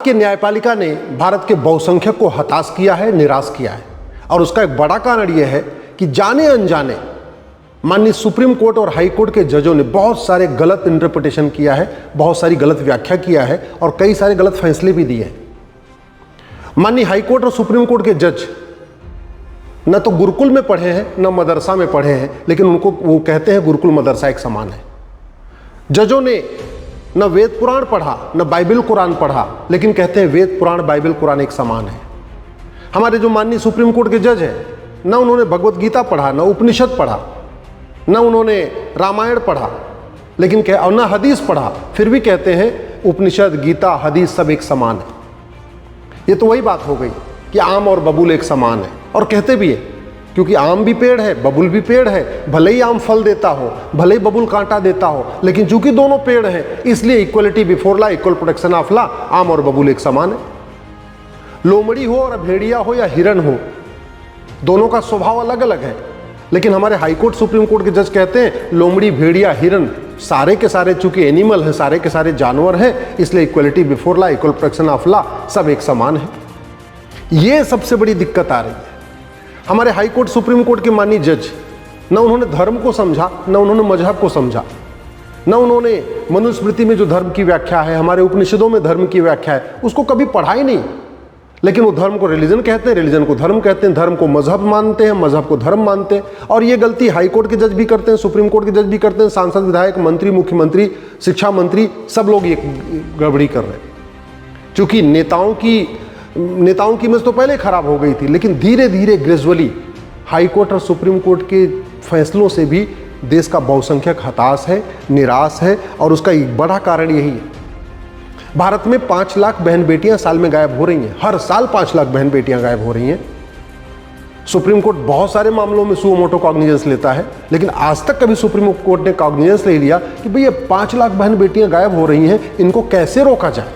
कि न्यायपालिका ने भारत के बहुसंख्यक को हताश किया है, निराश किया है। और उसका एक बड़ा कारण यह है कि जाने अनजाने माननीय सुप्रीम कोर्ट और हाई कोर्ट के जजों ने बहुत सारे गलत इंटरप्रिटेशन किया है, बहुत सारी गलत व्याख्या किया है और कई सारे गलत फैसले भी दिए हैं। माननीय हाई कोर्ट और सुप्रीम कोर्ट के जज न तो गुरुकुल में पढ़े हैं न मदरसा में पढ़े हैं, लेकिन उनको वो कहते हैं गुरुकुल मदरसा एक समान है। जजों ने न वेद पुराण पढ़ा न बाइबल कुरान पढ़ा, लेकिन कहते हैं वेद पुराण बाइबल कुरान एक समान है। हमारे जो माननीय सुप्रीम कोर्ट के जज हैं, न उन्होंने भगवत गीता पढ़ा, न उपनिषद पढ़ा, न उन्होंने रामायण पढ़ा, लेकिन और न हदीस पढ़ा, फिर भी कहते हैं उपनिषद गीता हदीस सब एक समान है। ये तो वही बात हो गई कि आम और बबूल एक समान है। और कहते भी है क्योंकि आम भी पेड़ है, बबूल भी पेड़ है, भले ही आम फल देता हो, भले ही बबूल कांटा देता हो, लेकिन चूंकि दोनों पेड़ हैं इसलिए equality before law, equal protection of law, आम और बबूल एक समान है। लोमड़ी हो और भेड़िया हो या हिरण हो, दोनों का स्वभाव अलग अलग है, लेकिन हमारे हाईकोर्ट सुप्रीम कोर्ट के जज कहते हैं लोमड़ी भेड़िया हिरण सारे के सारे चूंकि एनिमल हैं, सारे के सारे जानवर हैं, इसलिए equality before law, equal protection of law, सब एक समान है। ये सबसे बड़ी दिक्कत आ रही है। हमारे हाई कोर्ट सुप्रीम कोर्ट के माननीय जज न उन्होंने धर्म को समझा, न उन्होंने मजहब को समझा, न उन्होंने मनुस्मृति में जो धर्म की व्याख्या है, हमारे उपनिषदों में धर्म की व्याख्या है, उसको कभी पढ़ा ही नहीं। लेकिन वो धर्म को रिलीजन कहते हैं, रिलीजन को धर्म कहते हैं, धर्म को मजहब मानते हैं, मजहब को धर्म मानते हैं। और ये गलती हाई कोर्ट के जज भी करते हैं, सुप्रीम कोर्ट के जज भी करते हैं, सांसद, विधायक, मंत्री, मुख्यमंत्री, शिक्षा मंत्री, सब लोग ये गड़बड़ी कर रहे हैं। क्योंकि नेताओं की इमेज तो पहले खराब हो गई थी, लेकिन धीरे धीरे ग्रेजुअली हाई कोर्ट और सुप्रीम कोर्ट के फैसलों से भी देश का बहुसंख्यक हताश है, निराश है। और उसका एक बड़ा कारण यही है, भारत में 5 लाख बहन बेटियां साल में गायब हो रही हैं। हर साल 5 लाख बहन बेटियां गायब हो रही हैं। सुप्रीम कोर्ट बहुत सारे मामलों में सुओ मोटो कॉग्निजेंस लेता है, लेकिन आज तक कभी सुप्रीम कोर्ट ने कॉग्निजेंस ले लिया कि भई ये 5 लाख बहन बेटियां गायब हो रही हैं, इनको कैसे रोका जाए,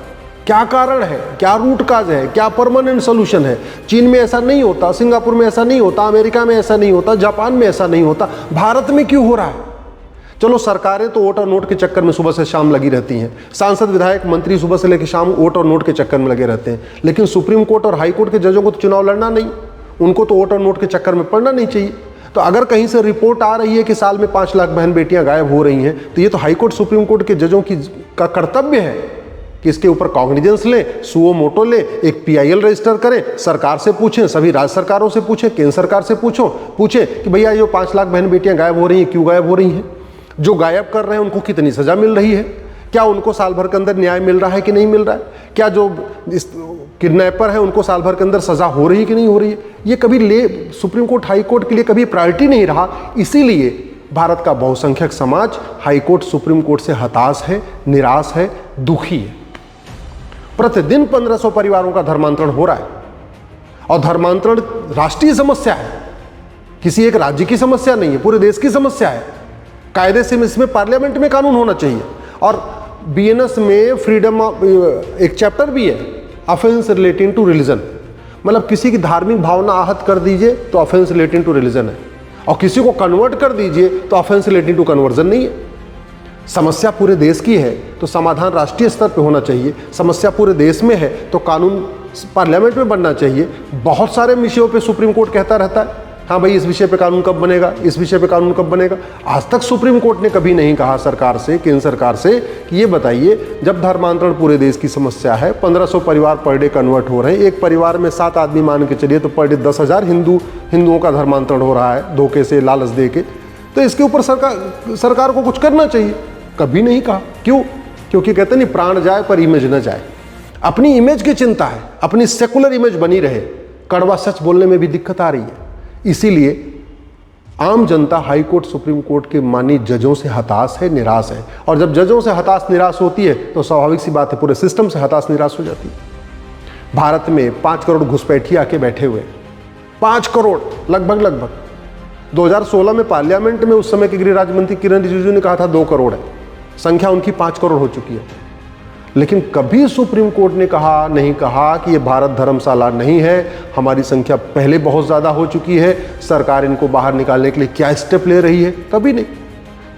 क्या कारण है, क्या रूट काज है, क्या परमानेंट सोल्यूशन है। चीन में ऐसा नहीं होता, सिंगापुर में ऐसा नहीं होता, अमेरिका में ऐसा नहीं होता, जापान में ऐसा नहीं होता, भारत में क्यों हो रहा है। चलो सरकारें तो वोट और नोट के चक्कर में सुबह से शाम लगी रहती हैं, सांसद, विधायक, मंत्री सुबह से लेकर शाम वोट और नोट के चक्कर में लगे रहते हैं, लेकिन सुप्रीम कोर्ट और हाई कोर्ट के जजों को तो चुनाव लड़ना नहीं, उनको तो वोट और नोट के चक्कर में पड़ना नहीं चाहिए। तो अगर कहीं से रिपोर्ट आ रही है कि साल में 5 लाख बहन बेटियां गायब हो रही हैं, तो ये तो हाई कोर्ट सुप्रीम कोर्ट के जजों का कर्तव्य है कि इसके ऊपर कॉग्निजेंस लें, सुओ मोटो लें, एक PIL रजिस्टर करें, सरकार से पूछें, सभी राज्य सरकारों से पूछें, केंद्र सरकार से पूछें कि भैया जो 5 लाख बहन बेटियां गायब हो रही हैं, क्यों गायब हो रही हैं, जो गायब कर रहे हैं उनको कितनी सजा मिल रही है, क्या उनको साल भर के अंदर न्याय मिल रहा है कि नहीं मिल रहा है, क्या जो किडनैपर है उनको साल भर के अंदर सजा हो रही है कि नहीं हो रही है। ये कभी सुप्रीम कोर्ट, हाई कोर्ट के लिए कभी प्रायोरिटी नहीं रहा। इसीलिए भारत का बहुसंख्यक समाज हाई कोर्ट, सुप्रीम कोर्ट से हताश है, निराश है, दुखी है। प्रतिदिन 1500 परिवारों का धर्मांतरण हो रहा है, और धर्मांतरण राष्ट्रीय समस्या है, किसी एक राज्य की समस्या नहीं है, पूरे देश की समस्या है। कायदे से इसमें पार्लियामेंट में कानून होना चाहिए। और BNS में फ्रीडम ऑफ एक चैप्टर भी है, ऑफेंस रिलेटिंग टू रिलीजन, मतलब किसी की धार्मिक भावना आहत कर दीजिए तो ऑफेंस रिलेटिंग टू रिलीजन है, और किसी को कन्वर्ट कर दीजिए तो ऑफेंस रिलेटिंग टू कन्वर्जन नहीं है। समस्या पूरे देश की है तो समाधान राष्ट्रीय स्तर पे होना चाहिए। समस्या पूरे देश में है तो कानून पार्लियामेंट में बनना चाहिए। बहुत सारे विषयों पे सुप्रीम कोर्ट कहता रहता है, हाँ भाई इस विषय पे कानून कब बनेगा, इस विषय पे कानून कब बनेगा। आज तक सुप्रीम कोर्ट ने कभी नहीं कहा सरकार से, केंद्र सरकार से कि ये बताइए, जब धर्मांतरण पूरे देश की समस्या है, 1500 परिवार पर डे कन्वर्ट हो रहे हैं, एक परिवार में 7 आदमी मान के चलिए तो पर डे 10,000 हिंदुओं का धर्मांतरण हो रहा है धोखे से, लालच दे के, तो इसके ऊपर सरकार को कुछ करना चाहिए। कभी नहीं कहा। क्यों? क्योंकि कहते नहीं प्राण जाए पर इमेज न जाए। अपनी इमेज की चिंता है, अपनी सेकुलर इमेज बनी रहे। कड़वा सच बोलने में भी दिक्कत आ रही है। इसीलिए आम जनता हाई कोर्ट, सुप्रीम कोर्ट के माननीय जजों से हताश है, निराश है। और जब जजों से हताश निराश होती है तो स्वाभाविक सी बात है पूरे सिस्टम से हताश निराश हो जाती है। भारत में 5 करोड़ घुसपैठिए आके बैठे हुए, 5 करोड़ लगभग 2016 में पार्लियामेंट में उस समय के गृह राज्य मंत्री किरण रिजिजू ने कहा था 2 करोड़ है, संख्या उनकी 5 करोड़ हो चुकी है। लेकिन कभी सुप्रीम कोर्ट ने नहीं कहा कि ये भारत धर्मशाला नहीं है, हमारी संख्या पहले बहुत ज़्यादा हो चुकी है, सरकार इनको बाहर निकालने के लिए क्या स्टेप ले रही है, कभी नहीं।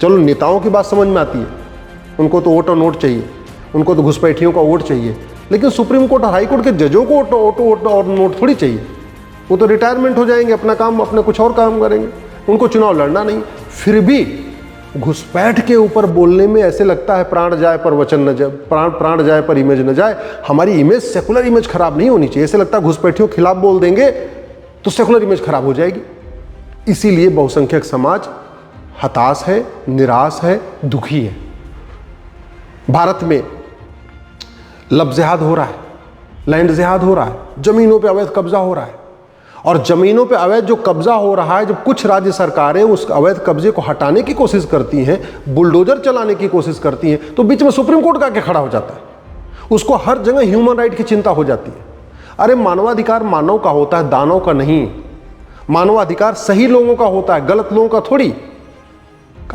चलो नेताओं की बात समझ में आती है, उनको तो वोट और नोट चाहिए, उनको तो घुसपैठियों का वोट चाहिए, लेकिन सुप्रीम कोर्ट और हाई कोर्ट के जजों को ऑटो और नोट थोड़ी चाहिए। वो तो रिटायरमेंट हो जाएंगे, अपना काम अपने कुछ और काम करेंगे, उनको चुनाव लड़ना नहीं। फिर भी घुसपैठ के ऊपर बोलने में ऐसे लगता है प्राण जाए पर वचन न जाए, प्राण जाए पर इमेज न जाए। हमारी इमेज, सेकुलर इमेज खराब नहीं होनी चाहिए। ऐसे लगता है घुसपैठियों के खिलाफ बोल देंगे तो सेकुलर इमेज खराब हो जाएगी। इसीलिए बहुसंख्यक समाज हताश है, निराश है, दुखी है। भारत में लफ्ज़ जिहाद हो रहा है, लैंड जिहाद हो रहा है, जमीनों पे अवैध कब्जा हो रहा है। और जमीनों पे अवैध जो कब्जा हो रहा है, जब कुछ राज्य सरकारें उस अवैध कब्जे को हटाने की कोशिश करती हैं, बुलडोजर चलाने की कोशिश करती हैं, तो बीच में सुप्रीम कोर्ट का आके खड़ा हो जाता है। उसको हर जगह ह्यूमन राइट की चिंता हो जाती है। अरे मानवाधिकार मानव का होता है, दानव का नहीं। मानवाधिकार सही लोगों का होता है, गलत लोगों का थोड़ी।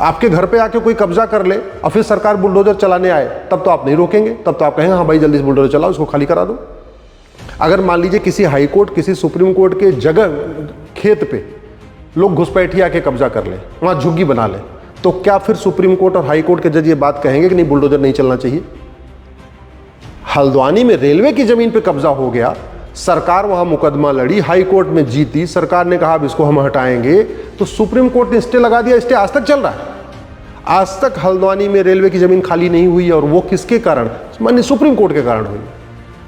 आपके घर पे आके कोई कब्जा कर ले और फिर सरकार बुलडोजर चलाने आए, तब तो आप नहीं रोकेंगे, तब तो आप कहेंगे हाँ भाई जल्दी से बुलडोजर चलाओ, इसको खाली करा दो। अगर मान लीजिए किसी हाई कोर्ट, किसी सुप्रीम कोर्ट के जगह खेत पे लोग घुसपैठी आके कब्जा कर ले, वहाँ झुग्गी बना ले, तो क्या फिर सुप्रीम कोर्ट और हाई कोर्ट के जज ये बात कहेंगे कि नहीं बुलडोजर नहीं चलना चाहिए? हल्द्वानी में रेलवे की जमीन पे कब्जा हो गया, सरकार वहां मुकदमा लड़ी, हाई कोर्ट में जीती, सरकार ने कहा अब इसको हम हटाएंगे, तो सुप्रीम कोर्ट ने स्टे लगा दिया। स्टे आज तक चल रहा है। आज तक हल्द्वानी में रेलवे की जमीन खाली नहीं हुई है, और वो किसके कारण? माननीय सुप्रीम कोर्ट के कारण हुई।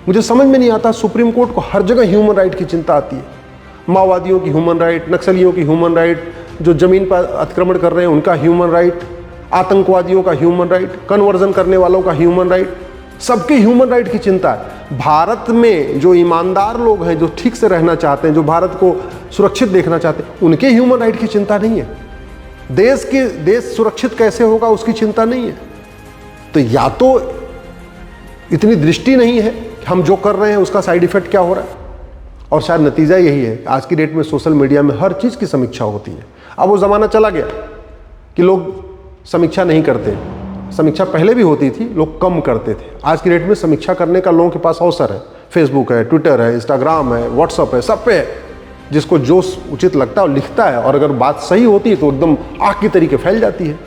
मुझे समझ में नहीं आता, सुप्रीम कोर्ट को हर जगह ह्यूमन राइट की चिंता आती है। माओवादियों की ह्यूमन राइट, नक्सलियों की ह्यूमन राइट, जो जमीन पर अतिक्रमण कर रहे हैं उनका ह्यूमन राइट, आतंकवादियों का ह्यूमन राइट, कन्वर्जन करने वालों का ह्यूमन राइट, सबके ह्यूमन राइट की चिंता है। भारत में जो ईमानदार लोग हैं, जो ठीक से रहना चाहते हैं, जो भारत को सुरक्षित देखना चाहते हैं, उनके ह्यूमन राइट की चिंता नहीं है। देश सुरक्षित कैसे होगा उसकी चिंता नहीं है। तो या तो इतनी दृष्टि नहीं है कि हम जो कर रहे हैं उसका साइड इफेक्ट क्या हो रहा है, और शायद नतीजा यही है। आज की डेट में सोशल मीडिया में हर चीज़ की समीक्षा होती है। अब वो ज़माना चला गया कि लोग समीक्षा नहीं करते। समीक्षा पहले भी होती थी, लोग कम करते थे। आज की डेट में समीक्षा करने का लोगों के पास अवसर है। फेसबुक है, ट्विटर है, इंस्टाग्राम है, व्हाट्सअप है, सब पे है। जिसको जो उचित लगता है वो लिखता है, और अगर बात सही होती है तो एकदम आग की तरीके फैल जाती है।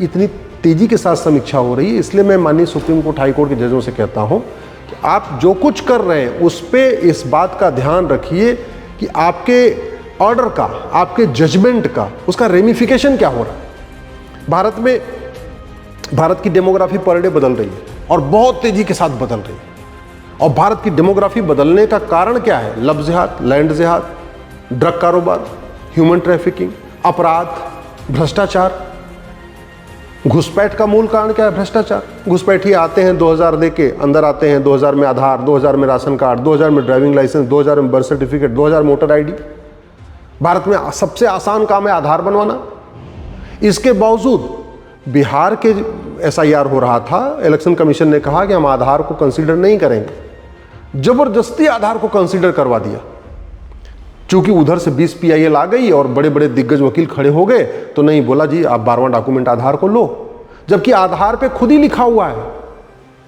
इतनी तेज़ी के साथ समीक्षा हो रही है। इसलिए मैं माननीय सुप्रीम कोर्ट, हाई कोर्ट के जजों से कहता हूँ कि आप जो कुछ कर रहे हैं उस पर इस बात का ध्यान रखिए कि आपके ऑर्डर का, आपके जजमेंट का, उसका रेमिफिकेशन क्या हो रहा है। भारत की डेमोग्राफी पर डे बदल रही है, और बहुत तेजी के साथ बदल रही है। और भारत की डेमोग्राफी बदलने का कारण क्या है? लफ्ज़ जिहाद, लैंड जिहाद, ड्रग कारोबार, ह्यूमन ट्रैफिकिंग, अपराध, भ्रष्टाचार। घुसपैठ का मूल कारण क्या है? भ्रष्टाचार। घुसपैठी आते हैं 2000 दे के, अंदर आते हैं 2000 में आधार, 2000 में राशन कार्ड, 2000 में ड्राइविंग लाइसेंस, 2000 में birth certificate, 2000 voter ID. Bharat में सबसे आसान काम है आधार बनवाना। इसके बावजूद बिहार के SIR हो रहा था, इलेक्शन कमीशन ने कहा कि हम आधार को कंसीडर नहीं करेंगे। जबरदस्ती आधार को कंसीडर करवा दिया। चूंकि उधर से 20 PIL आ गई और बड़े बड़े दिग्गज वकील खड़े हो गए, तो नहीं, बोला जी आप 12वां डॉक्यूमेंट आधार को लो। जबकि आधार पे खुद ही लिखा हुआ है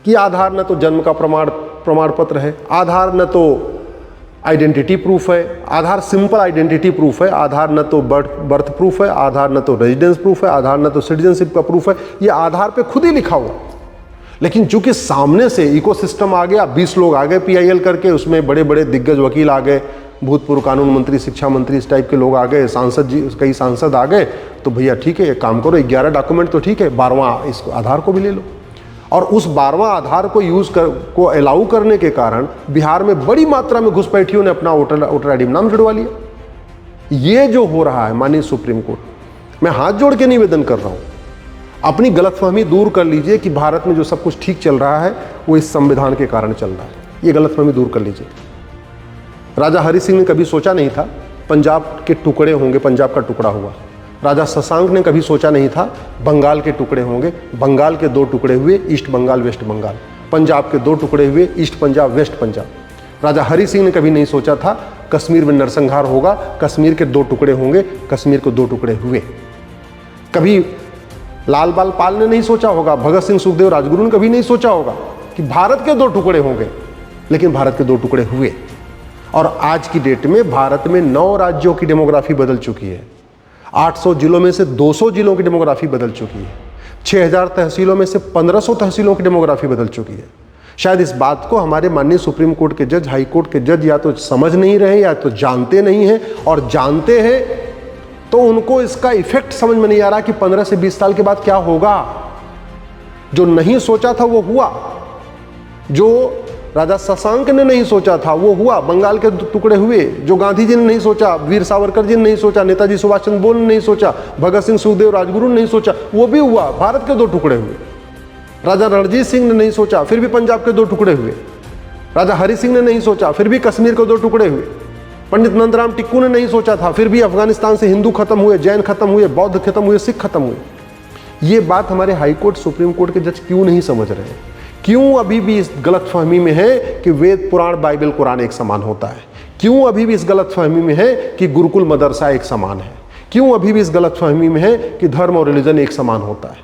कि आधार न तो जन्म का प्रमाण पत्र है, आधार न तो आइडेंटिटी प्रूफ है, आधार सिंपल आइडेंटिटी प्रूफ है, आधार न तो बर्थ प्रूफ है, आधार न तो रेजिडेंस प्रूफ है, आधार न तो सिटीजनशिप का प्रूफ है। ये आधार पे खुद ही लिखा हुआ। लेकिन चूंकि सामने से इकोसिस्टम आ गया, 20 लोग आ गए PIL करके, उसमें बड़े बड़े दिग्गज वकील आ गए, भूतपूर्व कानून मंत्री, शिक्षा मंत्री, इस टाइप के लोग आ गए, सांसद जी, कई सांसद आ गए, तो भैया ठीक है एक काम करो, 11 डॉक्यूमेंट तो ठीक है, 12वां इस आधार को भी ले लो। और उस 12वां आधार को को अलाउ करने के कारण बिहार में बड़ी मात्रा में घुसपैठियों ने अपना वोटर आईडी में नाम जुड़वा लिया। ये जो हो रहा है माननीय सुप्रीम कोर्ट, मैं हाथ जोड़ के निवेदन कर रहा हूँ, अपनी गलतफहमी दूर कर लीजिए कि भारत में जो सब कुछ ठीक चल रहा है वो इस संविधान के कारण चल रहा है। ये गलतफहमी दूर कर लीजिए। राजा हरि सिंह ने कभी सोचा नहीं था पंजाब के टुकड़े होंगे, पंजाब का टुकड़ा हुआ। राजा शशांक ने कभी सोचा नहीं था बंगाल के टुकड़े होंगे, बंगाल के 2 टुकड़े हुए, ईस्ट बंगाल, वेस्ट बंगाल। पंजाब के 2 टुकड़े हुए, ईस्ट पंजाब, वेस्ट पंजाब। राजा हरि सिंह ने कभी नहीं सोचा था कश्मीर में नरसंहार होगा, कश्मीर के 2 टुकड़े होंगे, कश्मीर को 2 टुकड़े हुए। कभी लाल बाल पाल ने नहीं सोचा होगा, भगत सिंह, सुखदेव, राजगुरु ने कभी नहीं सोचा होगा कि भारत के 2 टुकड़े होंगे, लेकिन भारत के 2 टुकड़े हुए। और आज की डेट में भारत में 9 राज्यों की डेमोग्राफी बदल चुकी है। 800 जिलों में से 200 जिलों की डेमोग्राफी बदल चुकी है। 6000 तहसीलों में से 1500 तहसीलों की डेमोग्राफी बदल चुकी है। शायद इस बात को हमारे माननीय सुप्रीम कोर्ट के जज, हाई कोर्ट के जज या तो समझ नहीं रहे या तो जानते नहीं हैं, और जानते हैं तो उनको इसका इफेक्ट समझ में नहीं आ रहा कि 15 से 20 साल के बाद क्या होगा। जो नहीं सोचा था वो हुआ, जो राजा शशांक ने नहीं सोचा था वो हुआ, बंगाल के टुकड़े हुए। जो गांधी जी ने नहीं सोचा, वीर सावरकर जी ने नहीं सोचा, नेताजी सुभाष चंद्र बोस ने नहीं सोचा, भगत सिंह, सुखदेव, राजगुरु ने नहीं सोचा, वो भी हुआ। भारत के 2 टुकड़े हुए। राजा रणजीत सिंह ने नहीं सोचा, फिर भी पंजाब के 2 टुकड़े हुए। राजा हरि सिंह ने नहीं सोचा, फिर भी कश्मीर के 2 टुकड़े हुए। पंडित नंदराम टिक्कू ने नहीं सोचा था, फिर भी अफगानिस्तान से हिंदू खत्म हुए, जैन खत्म हुए, बौद्ध खत्म हुए, सिख खत्म हुए। ये बात हमारे हाई कोर्ट, सुप्रीम कोर्ट के जज क्यों नहीं समझ रहे हैं? क्यों अभी भी इस गलतफहमी में है कि वेद, पुराण, बाइबल, कुरान एक समान होता है? क्यों अभी भी इस गलतफहमी में है कि गुरुकुल मदरसा एक समान है? क्यों अभी भी इस गलतफहमी में है कि धर्म और रिलीजन एक समान होता है?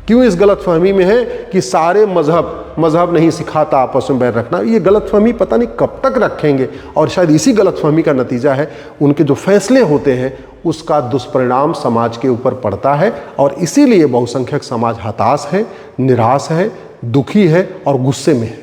क्यों इस गलतफहमी में है कि सारे मजहब नहीं सिखाता आपस में बैर रखना? ये गलतफहमी पता नहीं कब तक रखेंगे, और शायद इसी गलतफहमी का नतीजा है उनके जो फैसले होते हैं उसका दुष्परिणाम समाज के ऊपर पड़ता है। और इसीलिए बहुसंख्यक समाज हताश है, निराश है, दुखी है और गुस्से में है।